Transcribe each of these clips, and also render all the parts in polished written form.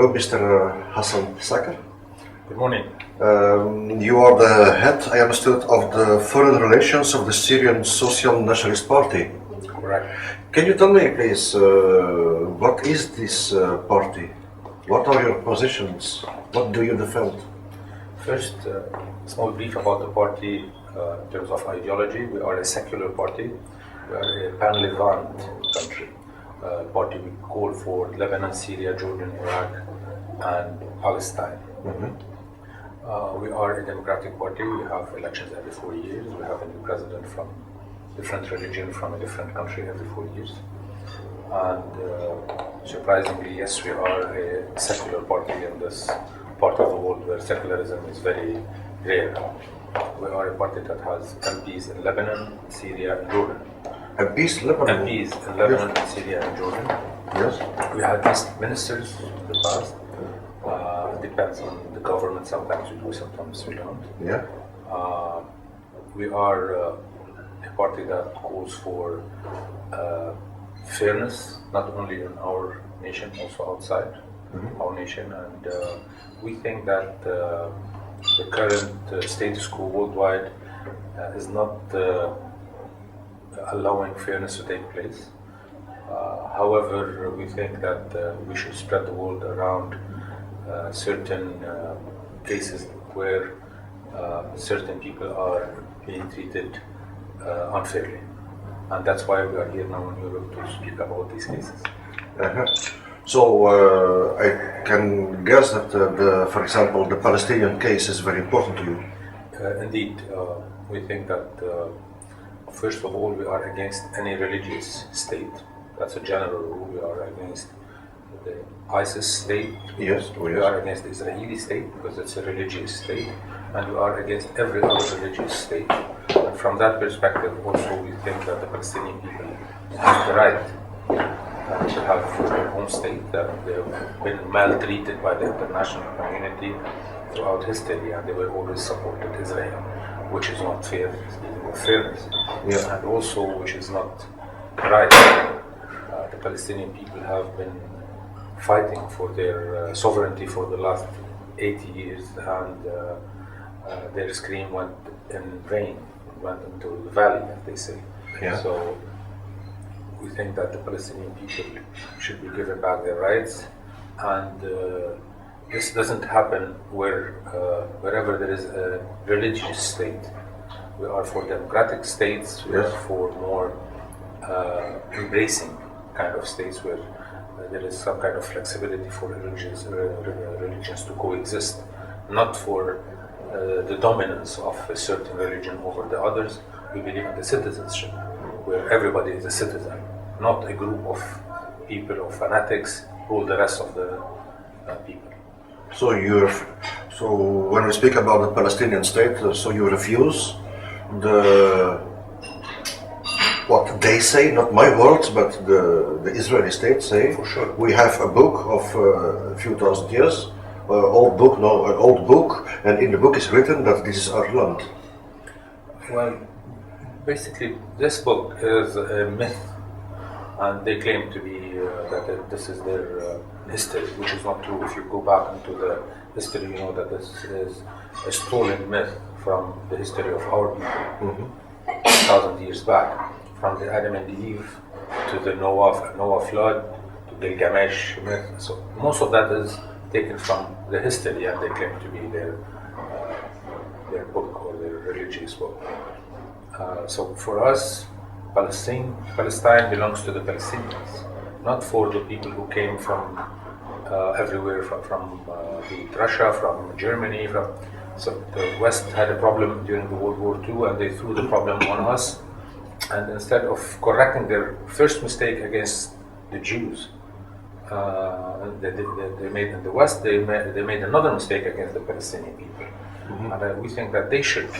Hello, Mr. Hassan Sakr. Good morning. You are the head, I understood, of the foreign relations of the Syrian Social Nationalist Party. Correct. Can you tell me, please, what is this party? What are your positions? What do you defend? First, small brief about the party in terms of ideology. We are a secular party. We are a pan-Levant country. Party we call for Lebanon, Syria, Jordan, Iraq, and Palestine. We are a democratic party. We have elections every 4 years. We have a new president from different religion from a different country every 4 years. And surprisingly, yes, we are a secular party in this part of the world where secularism is very rare. We are a party that has MPs in Lebanon, Syria, and Jordan. MPs in Lebanon? MPs in Lebanon, Syria, and Jordan. Yes. We had ministers in the past. Depends on the government. Sometimes we do, sometimes we don't. Yeah. We are a party that calls for fairness, not only in our nation, also outside our nation. And we think that the current status quo worldwide is not allowing fairness to take place. However, we think that we should spread the world around certain cases where certain people are being treated unfairly. And that's why we are here now in Europe to speak about these cases. So I can guess that, for example, the Palestinian case is very important to you. Indeed, we think that first of all we are against any religious state. That's a general rule. We are against the ISIS state. Yes. We are against the Israeli state because it's a religious state, and we are against every other religious state. And from that perspective, also we think that the Palestinian people have the right to have their own state, that they have been maltreated by the international community throughout history, and they were always supported Israel, which is not fair, speaking of fairness, and also which is not right. The Palestinian people have been fighting for their sovereignty for the last 80 years, and their scream went in vain, went into the valley, as they say. So we think that the Palestinian people should be given back their rights, and this doesn't happen wherever there is a religious state. We are for democratic states. We are for more embracing kind of states where there is some kind of flexibility for religions to coexist, not for the dominance of a certain religion over the others. We believe in the citizenship, where everybody is a citizen, not a group of people or fanatics rule the rest of the people. So when we speak about the Palestinian state, so you refuse what they say, not my words, but the Israeli state say. For sure. We have a book of a few thousand years, an old book, and in the book is written that this is our land. Well, basically, this book is a myth, and they claim to be that this is their history, which is not true. If you go back into the history, you know that this is a stolen myth from the history of our people, 1,000 years back. From the Adam and Eve to the Noah flood to the Gilgamesh myth. So most of that is taken from the history, and they claim to be their book or their religious book. So for us, Palestine belongs to the Palestinians, not for the people who came from everywhere, from Russia, from Germany. So the West had a problem during the World War II, and they threw the problem on us. And instead of correcting their first mistake against the Jews, they made in the West, they made another mistake against the Palestinian people. And we think that they should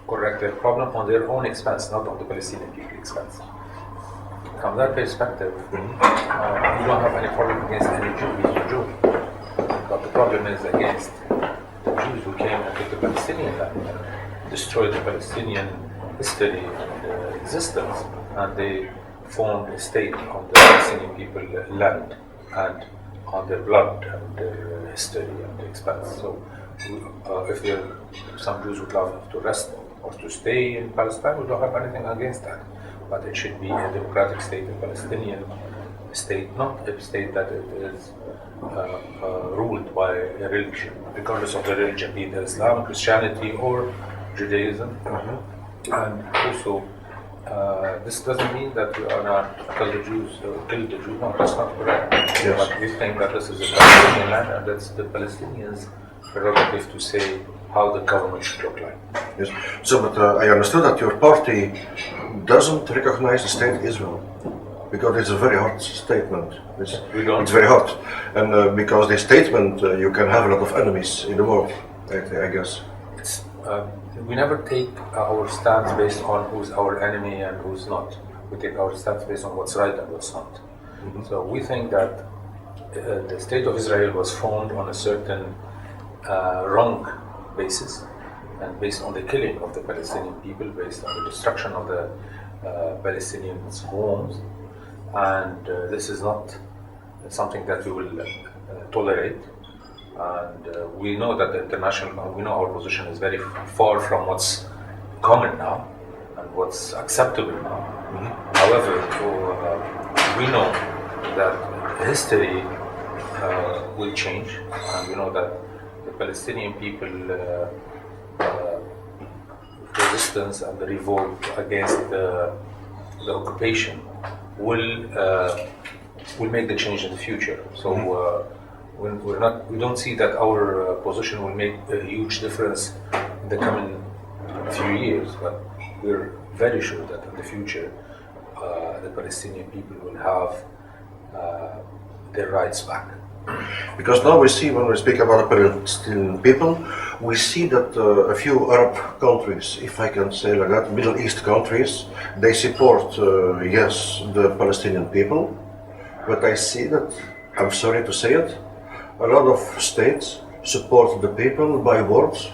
correct their problem on their own expense, not on the Palestinian people's expense. From that perspective, we don't have any problem against any Jew, but the problem is against the Jews who came and took the Palestinian land, destroyed the Palestinian history and existence, and they formed a state on the Palestinian people land, and on their blood and their history and expense. So, if some Jews would love to rest or to stay in Palestine, we don't have anything against that. But it should be a democratic state, a Palestinian state, not a state that it is ruled by a religion, regardless of the religion, be it Islam, Christianity, or Judaism. And also, this doesn't mean that we are not kill the Jews. No, that's not correct. Yes. But we think that this is a Palestinian land, and that's the Palestinians' prerogative to say how the government should look like. Yes. So, but I understood that your party doesn't recognize the state Israel, because it's a very hard statement. We don't. It's very hard, and because the statement you can have a lot of enemies in the world. I guess. We never take our stance based on who's our enemy and who's not. We take our stance based on what's right and what's not. So we think that the state of Israel was formed on a certain wrong basis, and based on the killing of the Palestinian people, based on the destruction of the Palestinians' homes, and this is not something that we will tolerate. And we know that we know our position is very far from what's common now and what's acceptable now. However, we know that history will change, and we know that the Palestinian people resistance and the revolt against the occupation will make the change in the future. So. We don't see that our position will make a huge difference in the coming few years, but we're very sure that in the future the Palestinian people will have their rights back. Because now we see, when we speak about the Palestinian people, we see that a few Arab countries, if I can say like that, Middle East countries, they support, yes, the Palestinian people, but I see that, I'm sorry to say it, a lot of states support the people by words,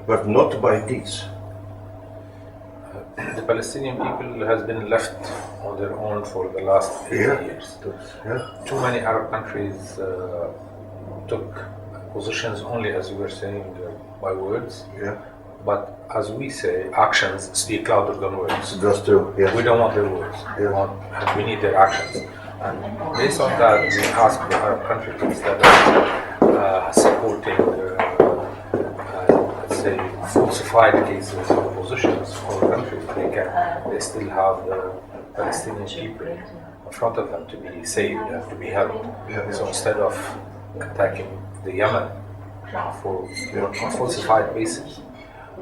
but not by deeds. The Palestinian people has been left on their own for the last 80 years. Too many Arab countries took positions only, as you were saying, by words. But as we say, actions speak louder than words. That's true. We don't want their words. We need their actions. And based on that, we ask the Arab countries, instead of supporting, let's say, falsified cases or positions for the countries, they still have the Palestinian people in front of them to be saved and to be helped. So instead of attacking the Yemen on falsified basis,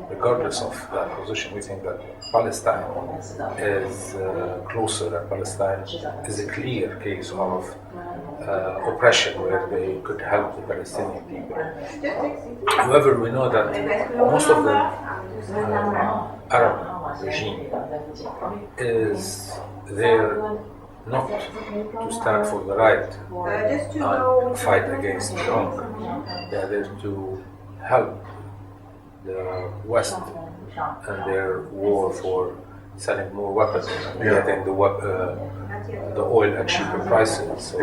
regardless of that position, we think that Palestine is closer, and Palestine is a clear case of oppression where they could help the Palestinian people. However, we know that most of the Arab regime is there not to stand for the right and fight against the wrong. They are there to help the West and their war for selling more weapons and getting the oil at cheaper prices.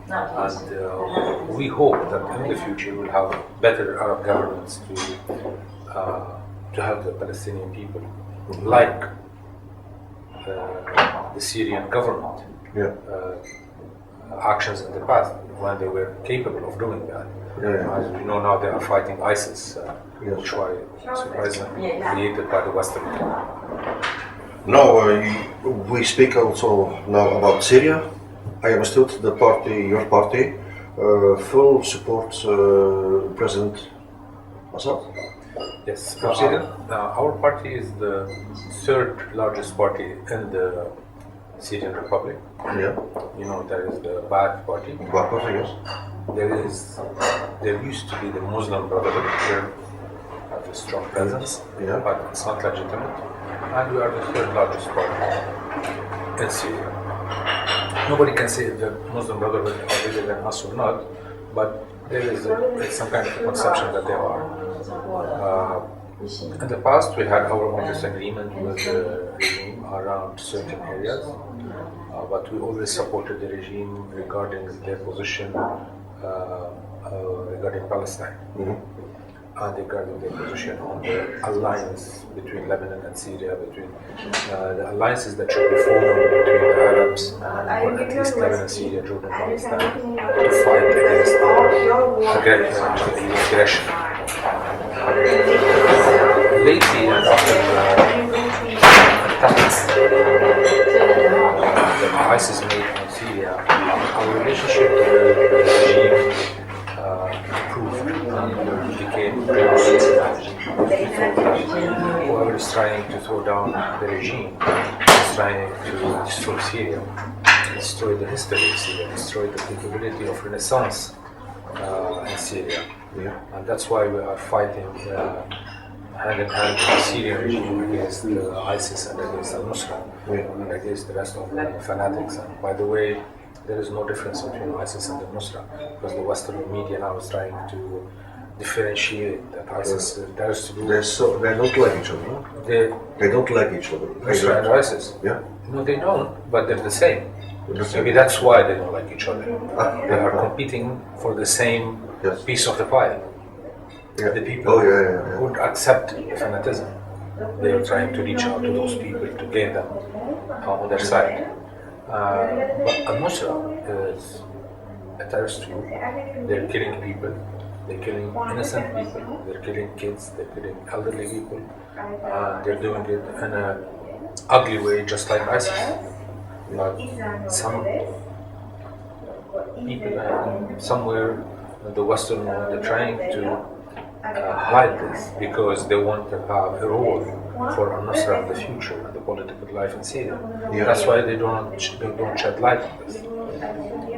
And we hope that in the future we'll have better Arab governments to help the Palestinian people, like the Syrian government actions in the past when they were capable of doing that. As we know now, they are fighting ISIS, which was surprisingly created by the Western world. Now we speak also now about Syria. I understood your party, full supports President Assad. Yes, our party is the third largest party in the Syrian Republic. You know, there is the Ba'ath Party. Ba'ath Party, yes. There used to be the Muslim Brotherhood, which have a strong presence, but it's not legitimate. And we are the third largest party in Syria. Nobody can say if the Muslim Brotherhood are bigger than us or not, but there is some kind of conception that they are. In the past, we had our own disagreement with the regime around certain areas, but we always supported the regime regarding their position regarding Palestine and regarding their position on the alliance between Lebanon and Syria, between the alliances that should be formed between the Arabs or at least Lebanon, Syria, Jordan, Palestine to fight against aggression. Lately, and after attacks that ISIS made on Syria, our relationship to the regime improved and became whoever is trying to throw down the regime is trying to destroy Syria, destroy the history of Syria, destroy the capability of Renaissance in Syria. And that's why we are fighting hand in hand with the Syrian regime against ISIS and against al-Nusra and against the rest of the fanatics. And by the way, there is no difference between ISIS and al-Nusra because the Western media now is trying to differentiate that ISIS terrorist group. They don't like each other. No? They don't like each other. Nusra and ISIS? Yeah. No, they don't, but they're the same. Maybe that's why they don't like each other. They are competing for the same piece of the pie. The people who would accept fanatism, they are trying to reach out to those people to gain them on their side. But al-Nusra is a terrorist group. They're killing people. They're killing innocent people. They're killing kids. They're killing elderly people. They're doing it in an ugly way, just like ISIS. But some people somewhere in the Western world, they're trying to hide this because they want to have a role for al-Nusra in the future and the political life in Syria. That's why they don't shed light on this.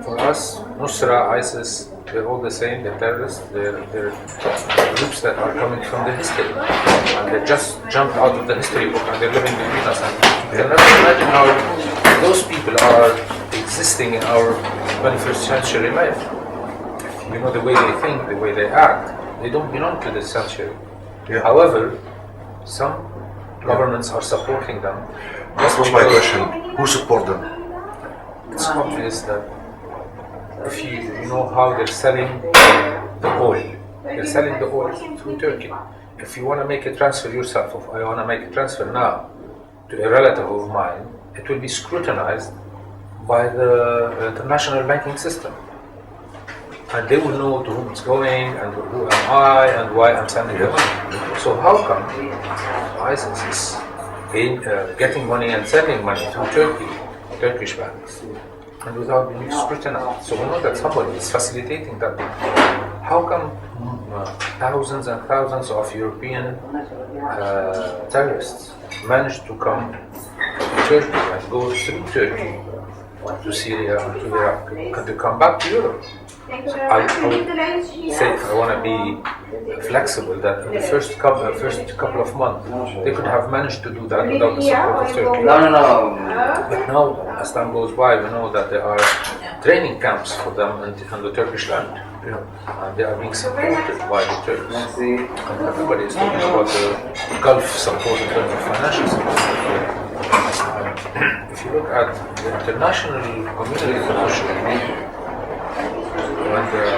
For us, Nusra, ISIS, they're all the same. They're terrorists. They're groups that are coming from the history, and they just jumped out of the history book and they're living between us. And you can never imagine how those people are existing in our 21st century life. You know, the way they think, the way they act, they don't belong to this century. However, some governments are supporting them. That was my question. Who support them? It's obvious that if you know how they're selling the oil, they're selling the oil through Turkey. If you want to make a transfer yourself, if I want to make a transfer now to a relative of mine, it will be scrutinized by the international banking system. And they will know to whom it's going and who am I and why I'm sending the money. So how come ISIS is getting money and sending money through Turkish banks, and without being scrutinized? So we know that somebody is facilitating that. How come thousands and thousands of European terrorists managed to come to Turkey and go through Turkey to Syria and to Iraq and to come back to Europe? I would say, if I want to be flexible, that in the first couple of months they could have managed to do that without the support of Turkey. But now, as time goes by, we know that there are training camps for them on the Turkish land, and they are being supported by the Turks. And everybody is talking about the Gulf support in terms of financial support. If you look at the international community position, when they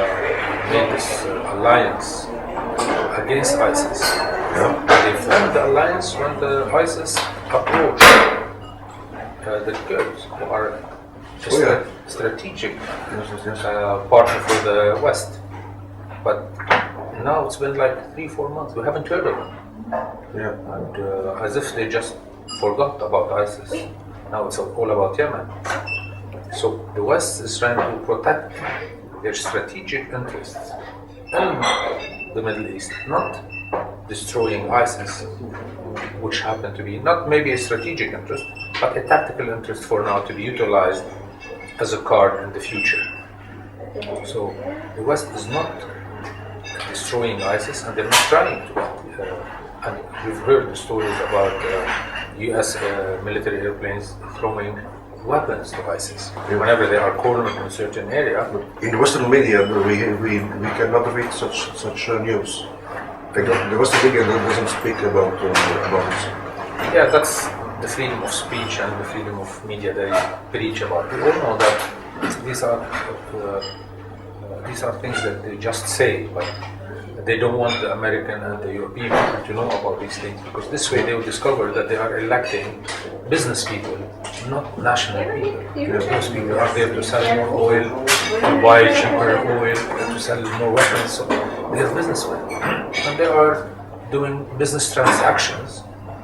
made this alliance against ISIS, they formed the alliance when the ISIS approached the Kurds, who are a strategic partner for the West. But now it's been like 3-4 months, we haven't heard of them. And as if they just forgot about ISIS. Now it's all about Yemen. So the West is trying to protect their strategic interests in the Middle East, not destroying ISIS, which happened to be not maybe a strategic interest, but a tactical interest for now to be utilized as a card in the future. So the West is not destroying ISIS, and they're not trying to. And we've heard the stories about US military airplanes throwing weapons to ISIS whenever they are cornered in a certain area. In the Western media, we cannot read such news. The Western media doesn't speak about this. Yeah, that's the freedom of speech and the freedom of media they preach about. We all know that these are these are things that they just say, but they don't want the American and the European people to know about these things, because this way they will discover that they are electing business people, not national people. Those people are there to sell more oil, to buy cheaper oil, to sell more weapons. So they are businessmen, and they are doing business transactions.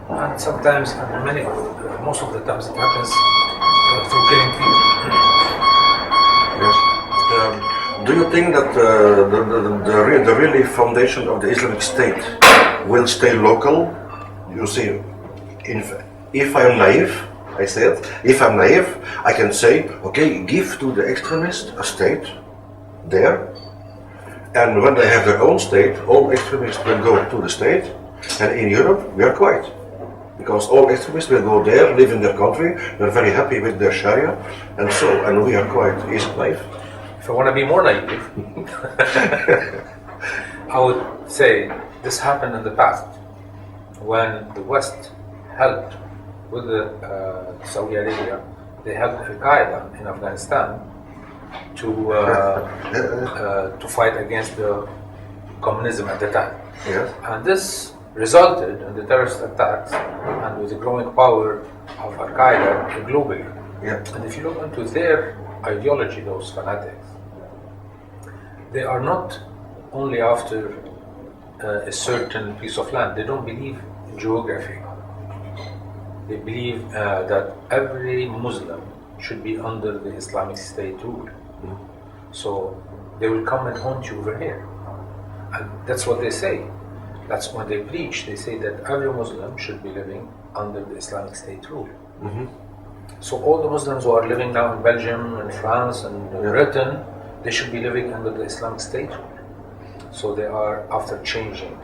And sometimes, and most of the times, it happens through killing people. Yes. Do you think that the really foundation of the Islamic State will stay local? You see, if I'm naive, I said, if I'm naive, I can say, okay, give to the extremists a state there, and when they have their own state, all extremists will go to the state, and in Europe we are quiet. Because all extremists will go there, live in their country, they're very happy with their Sharia, and we are quiet. Is it naive? If I want to be more naive, I would say this happened in the past when the West helped with Saudi Arabia. They helped Al-Qaeda in Afghanistan to fight against the communism at the time. Yes. And this resulted in the terrorist attacks and with the growing power of Al-Qaeda globally. Yeah. And if you look into their ideology, those fanatics, they are not only after a certain piece of land. They don't believe in geography. They believe that every Muslim should be under the Islamic State rule. So they will come and haunt you over here. And that's what they say. That's when they preach. They say that every Muslim should be living under the Islamic State rule. So all the Muslims who are living now in Belgium and France and Britain, they should be living under the Islamic State rule. So they are after changing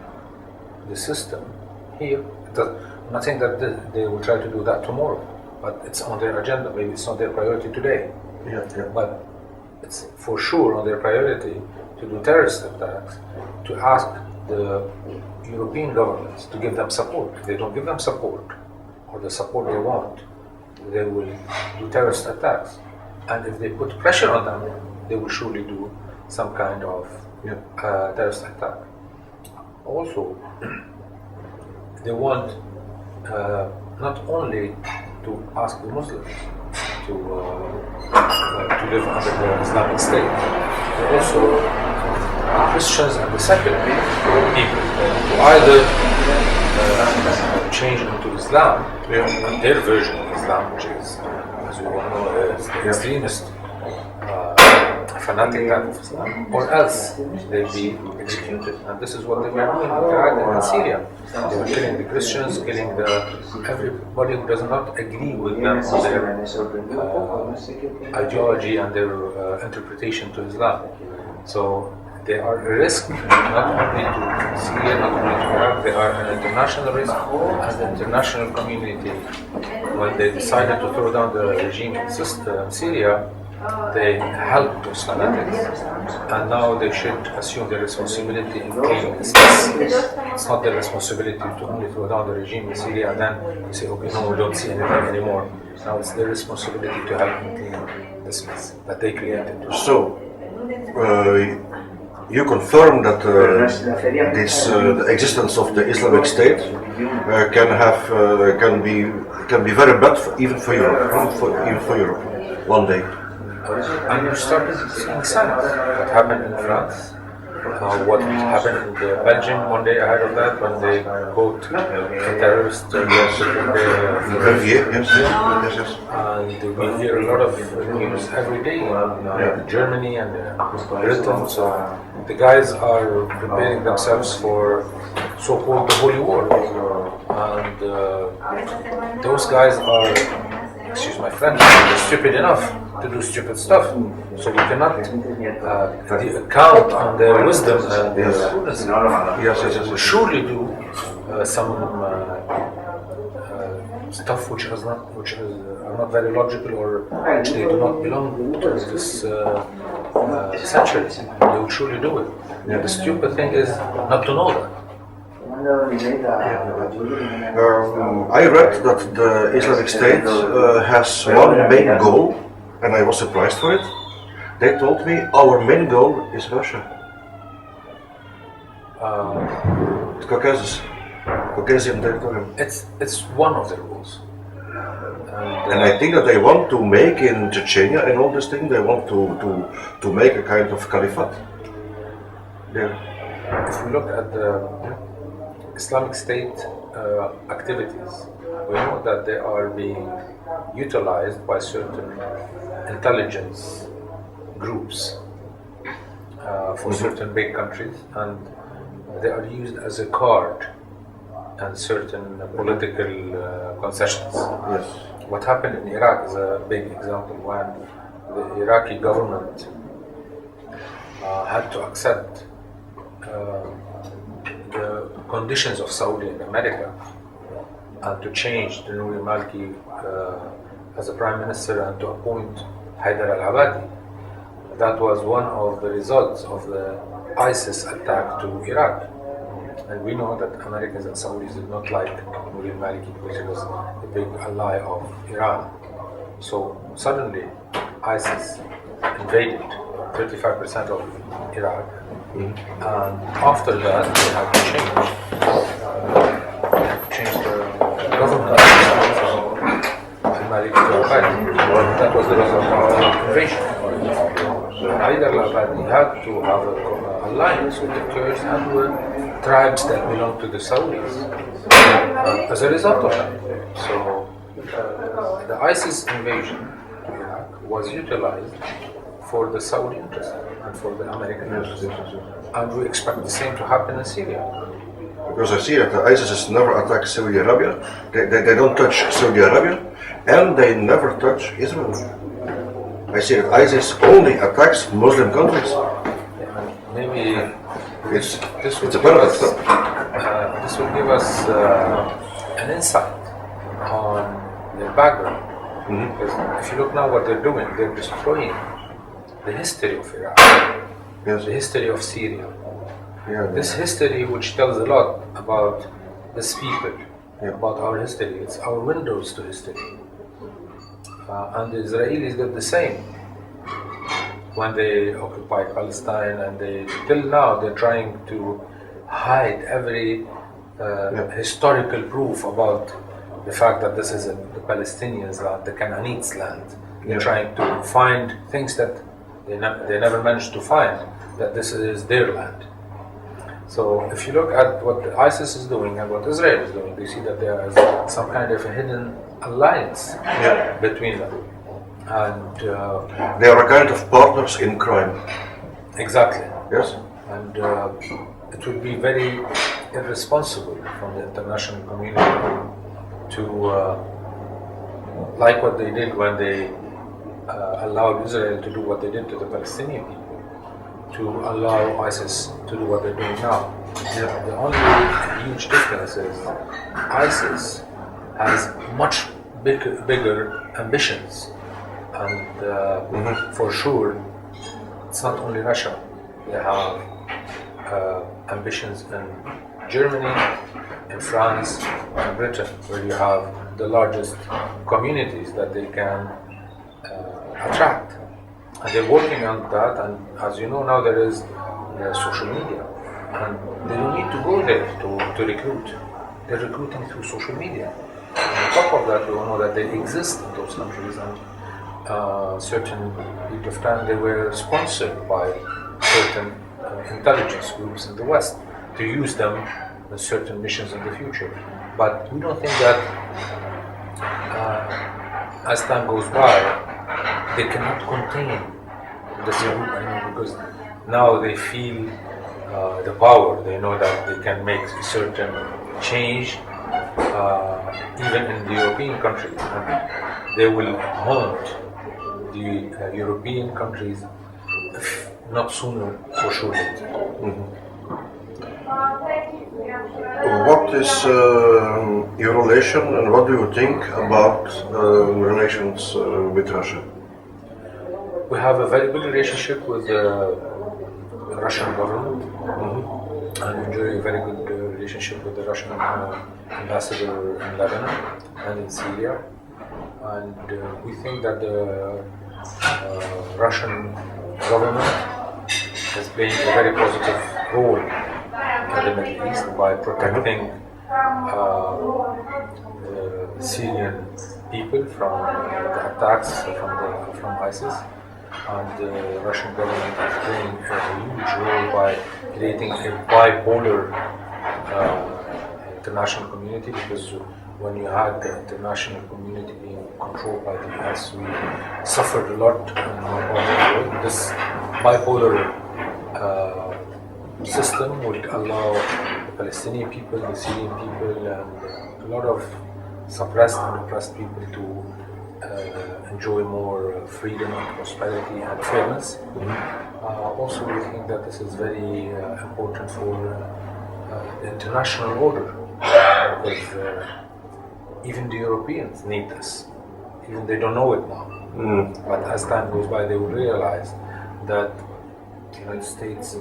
the system here. I'm not saying that they will try to do that tomorrow, but it's on their agenda. Maybe it's not their priority today, but it's for sure on their priority to do terrorist attacks, to ask the European governments to give them support. If they don't give them support, or the support they want, they will do terrorist attacks. And if they put pressure on them, they will surely do some kind of terrorist attack. Also, they want not only to ask the Muslims to live under the Islamic State, but also the Christians and the secular people to either change into Islam, their version of Islam, which is, as we all know, the extremist fanatic type of Islam, or else they'll be executed. And this is what they were doing in Iraq and Syria. They were killing the Christians, killing everybody who does not agree with them on their ideology and their interpretation to Islam. So they are a risk not only to Syria, not only to Iraq, they are an international risk, and the international community, when they decided to throw down the regime in Syria, they helped those fanatics, and now they should assume their responsibility in cleaning this mess. It's not their responsibility to only throw down the regime in Syria and then say, okay, no, we don't see anything anymore. Now it's their responsibility to help in cleaning this mess that they created. So, you confirm that the existence of the Islamic State can be very bad even for Europe, one day. And you started seeing signs. What happened in France, what happened in Belgium one day ahead of that when they caught a terrorist and we hear a lot of news every day in Germany and Britain. So the guys are preparing themselves for so-called the Holy War, and those guys are, excuse my French, stupid enough to do stupid stuff. So we cannot count on their wisdom and their prudence. Yes. We surely do some stuff which are not very logical, or which they do not belong to this century. They will surely do it. The stupid thing is not to know that. I read that the Islamic State has one main goal, and I was surprised for it. They told me our main goal is Russia. Caucasian territory. It's one of the rules. And I think that they want to make in Chechnya and all this thing, they want to make a kind of caliphate. Yeah. If we look at the Islamic State activities, we know that they are being utilized by certain intelligence groups for certain big countries, and they are used as a card and certain political concessions. Yes. What happened in Iraq is a big example when the Iraqi government had to accept the conditions of Saudi and America and to change the Nouri Maliki as a prime minister and to appoint Haider al-Abadi. That was one of the results of the ISIS attack to Iraq. And we know that Americans and Saudis did not like Nouri Maliki because he was a big ally of Iran. So suddenly ISIS invaded 35% of Iraq. And after that, they had to change the government from Malik to Abadi. That was the result of the invasion. Haider al-Abadi had to have an alliance with the Kurds and with tribes that belong to the Saudis as a result of that. So the ISIS invasion to Iraq was utilized for the Saudi interest and for the American interest. And we expect the same to happen in Syria. Because I see that the ISIS has never attacked Saudi Arabia, they don't touch Saudi Arabia, and they never touch Israel. I see that ISIS only attacks Muslim countries. Maybe It's a paradox. this will give us an insight on their background. Because if you look now what they're doing, they're destroying the history of Iraq, Yes. the history of Syria. Yeah. This history which tells a lot about this people, Yeah. about our history. It's our windows to history. And the Israelis did the same when they occupied Palestine, and till now they're trying to hide every historical proof about the fact that this is the Palestinians' land, the Canaanites' land. They're trying to find things that they never managed to find, that this is their land. So if you look at what ISIS is doing and what Israel is doing, you see that there is some kind of a hidden alliance between them. And They are a kind of partners in crime. exactly. Yes. And it would be very irresponsible from the international community to, like what they did when they allowed Israel to do what they did to the Palestinian people, to allow ISIS to do what they're doing now. The only huge difference is ISIS has much bigger ambitions. And for sure, it's not only Russia. They have ambitions in Germany, in France, and Britain, where you have the largest communities that they can attract. And they're working on that, and as you know now there is social media. And they don't need to go there to recruit. They're recruiting through social media. And on top of that, we all know that they exist in those countries, and certain period of time they were sponsored by certain intelligence groups in the West to use them in certain missions in the future. But we don't think that as time goes by, they cannot contain this group anymore, because now they feel the power. They know that they can make certain change even in the European countries. And they will haunt the European countries, if not sooner, for sure later. What is your relation, and what do you think about relations with Russia? We have a very good relationship with the Russian government, and we enjoy a very good relationship with the Russian ambassador in Lebanon and in Syria. And we think that the Russian government is playing a very positive role in the Middle East by protecting the Syrian people from the attacks from ISIS, and the Russian government is playing a huge role by creating a bipolar international community, because when you had the international community being controlled by the US, we suffered a lot on the world. This bipolar system would allow the Palestinian people, the Syrian people, and a lot of suppressed and oppressed people to enjoy more freedom and prosperity and fairness. Also, we think that this is very important for the international order, because even the Europeans need this. Even they don't know it now. But as time goes by, they will realize that the United States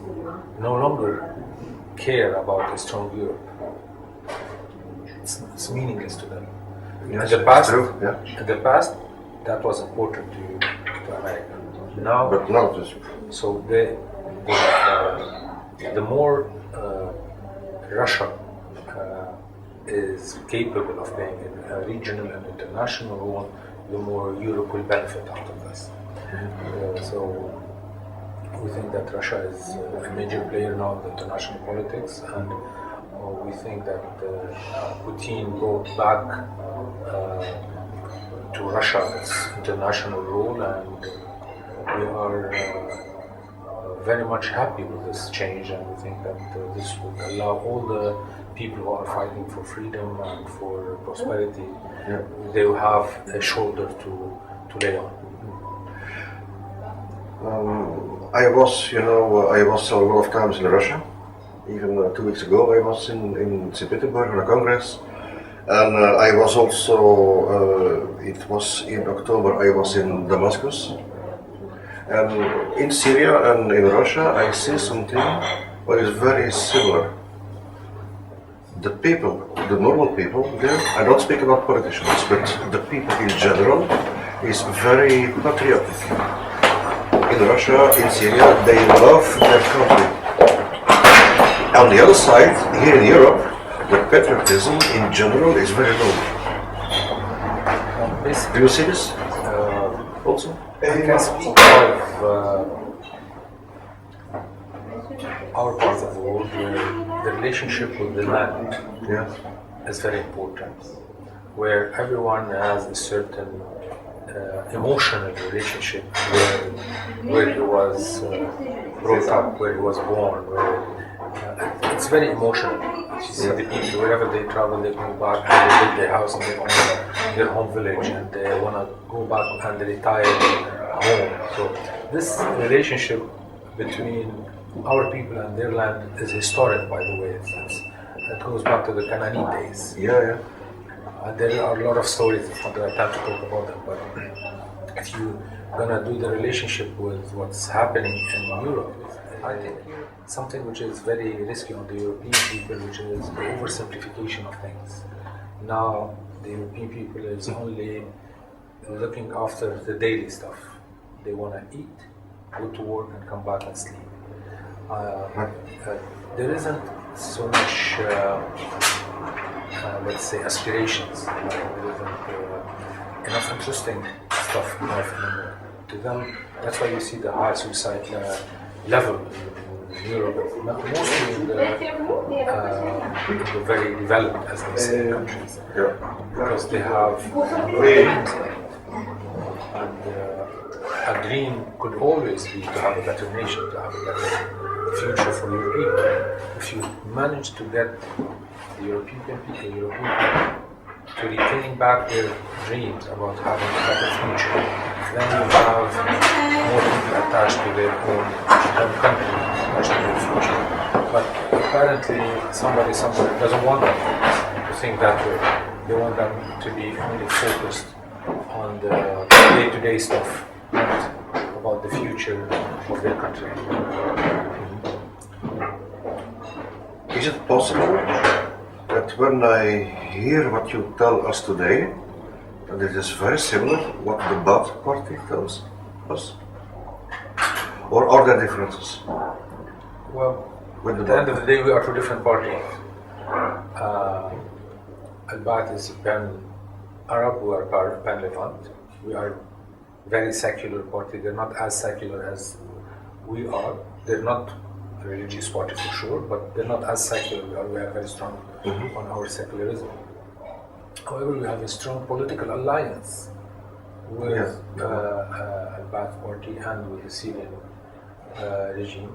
no longer care about a strong Europe. It's meaningless to them. Yes, in the past, true. Yeah. in the past, that was important to America. Now, But now it is. so the more Russia is capable of playing a regional and international role, the more Europe will benefit out of this. So we think that Russia is a major player now in international politics, and we think that Putin brought back to Russia its international role, and we are very much happy with this change, and we think that this would allow all the people who are fighting for freedom and for prosperity, they will have a shoulder to lay on. I was a lot of times in Russia. Even 2 weeks ago, I was in St. Petersburg on a congress, and I was also. It was in October. I was in Damascus, and in Syria and in Russia, I see something what is very similar. The people, the normal people there. I don't speak about politicians, but the people in general is very patriotic. In Russia, in Syria, they love their country. On the other side, here in Europe, the patriotism in general is very low. Do you see this also? I can speak of our part of the world where the relationship with the land is very important, where everyone has a certain emotional relationship where he was brought up, where he was born, it's very emotional. You see the people, wherever they travel, they go back and they build their house and they own their home village, and they want to go back and retire home. So this relationship between our people and their land is historic, by the way. It goes back to the Canaanite days. There are a lot of stories. It's not the time to talk about them, but if you're gonna do the relationship with what's happening in Europe, I think something which is very risky on the European people, which is the oversimplification of things. Now the European people is only looking after the daily stuff. They want to eat, go to work, and come back and sleep. There isn't so much, let's say, aspirations. There isn't enough interesting stuff enough anymore. To them, that's why you see the high suicide level in Europe, mostly in the very developed, as they say, countries, because they have dreams in it. And a dream could always be to have a better nation, to have a better future for your people. If you manage to get the European people to retain back their dreams about having a better future, then you have more people attached to their own country, attached to their future. But apparently somebody somewhere doesn't want them to think that way. They want them to be only focused on the day-to-day stuff, not about the future of their country. Is it possible that when I hear what you tell us today, that it is very similar what the Baath party tells us? or are there differences? Well, With at the end of the day, we are two different parties. Al-Ba'ath is pan-Arab, we are pan-Levant. We are very secular party. They're not as secular as we are. They're not a religious party for sure, but they're not as secular we are. We are very strong on our secularism. However, we have a strong political alliance with Al-Ba'ath party and with the Syrian regime.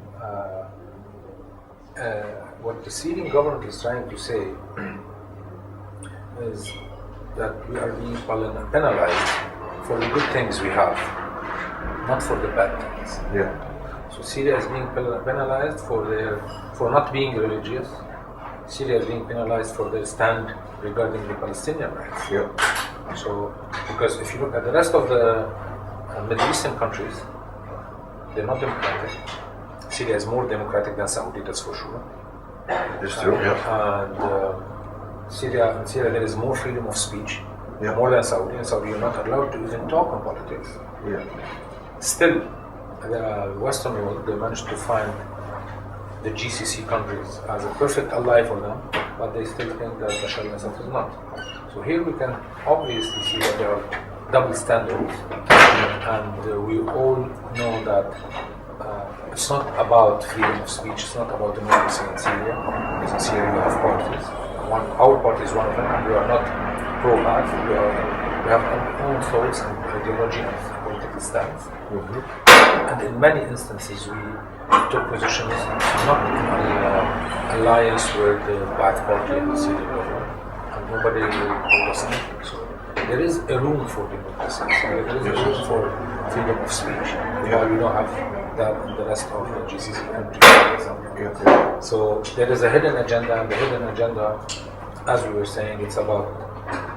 What the Syrian government is trying to say is that we are being penalized for the good things we have, not for the bad things. Yeah. So Syria is being penalized for not being religious. Syria is being penalized for their stand regarding the Palestinian rights. Yeah. So, because if you look at the rest of the Middle Eastern countries, they're not democratic. Syria is more democratic than Saudi, that's for sure. It's true, yeah. And in Syria there is more freedom of speech, Yeah. more than Saudi. In Saudi you're not allowed to even talk on politics. Yeah. Still, the Western world, they managed to find the GCC countries as a perfect ally for them, but they still think that Bashar al-Assad is not. So here we can obviously see that there are double standards, and we all know that it's not about freedom of speech, it's not about democracy in Syria, because in Syria we have parties. Our party is one of them, and we are not pro-Ba'ath, we have our own thoughts and ideology and political stance. And in many instances we took positions not in alliance with the Ba'ath party and the Syrian government, and nobody told us anything. So there is a room for democracy, there is a room for freedom of speech, while we don't have that in the rest of the GCC countries, for example. So there is a hidden agenda, and the hidden agenda, as we were saying, it's about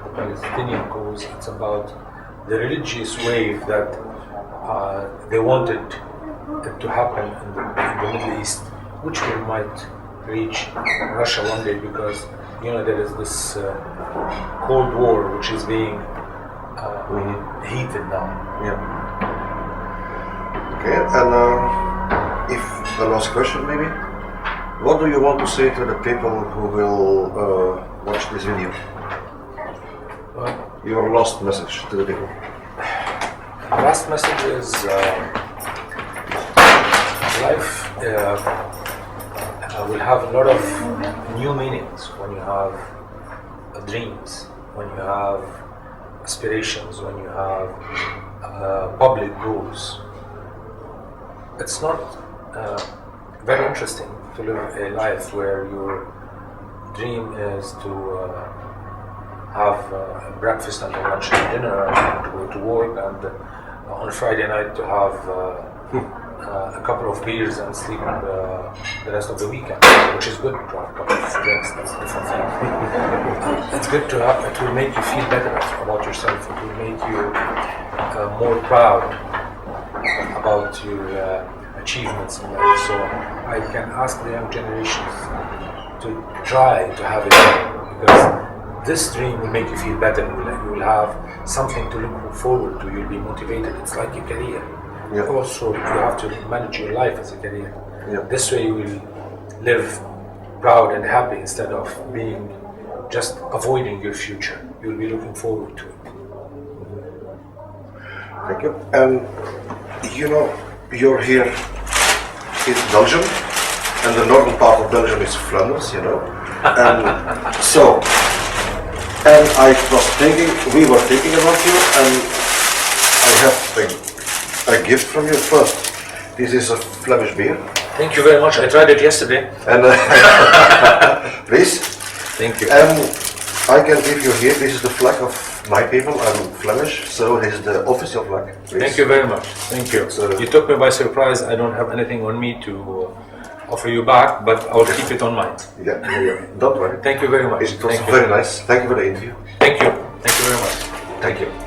the Palestinian cause, it's about the religious wave that they wanted it to happen in the Middle East, which we might reach Russia one day, because there is this Cold War which is being heated now. Yeah. Okay, and if the last question maybe, what do you want to say to the people who will watch this video? Your last message to the people. The last message is life will have a lot of new meanings when you have dreams, when you have aspirations, when you have public goals. It's not very interesting to live a life where your dream is to have breakfast and lunch and dinner and to go to work, and on Friday night to have a couple of beers and sleep the rest of the weekend, which is good to have a couple of drinks, that's a different thing. It's good to have, it will make you feel better about yourself, it will make you more proud about your achievements in life. So I can ask the young generations to try to have a dream, because this dream will make you feel better. You will have something to look forward to. You'll be motivated. It's like a career. Yeah. Also, you have to manage your life as a career. Yeah. This way you will live proud and happy instead of being just avoiding your future. You'll be looking forward to it. Thank you. And you're here in Belgium, and the northern part of Belgium is Flanders, and so. And we were thinking about you, and I have a gift from you first. This is a Flemish beer. Thank you very much. I tried it yesterday. And please. Thank you. And I can give you here. This is the flag of my people. I'm Flemish, so this is the official flag. Please. Thank you very much. Thank you. So, you took me by surprise. I don't have anything on me to offer you back, but I'll keep it on mind. Yeah. Don't worry. Thank you very much. It was very nice. Thank you for the interview. Thank you. Thank you very much. Thank you.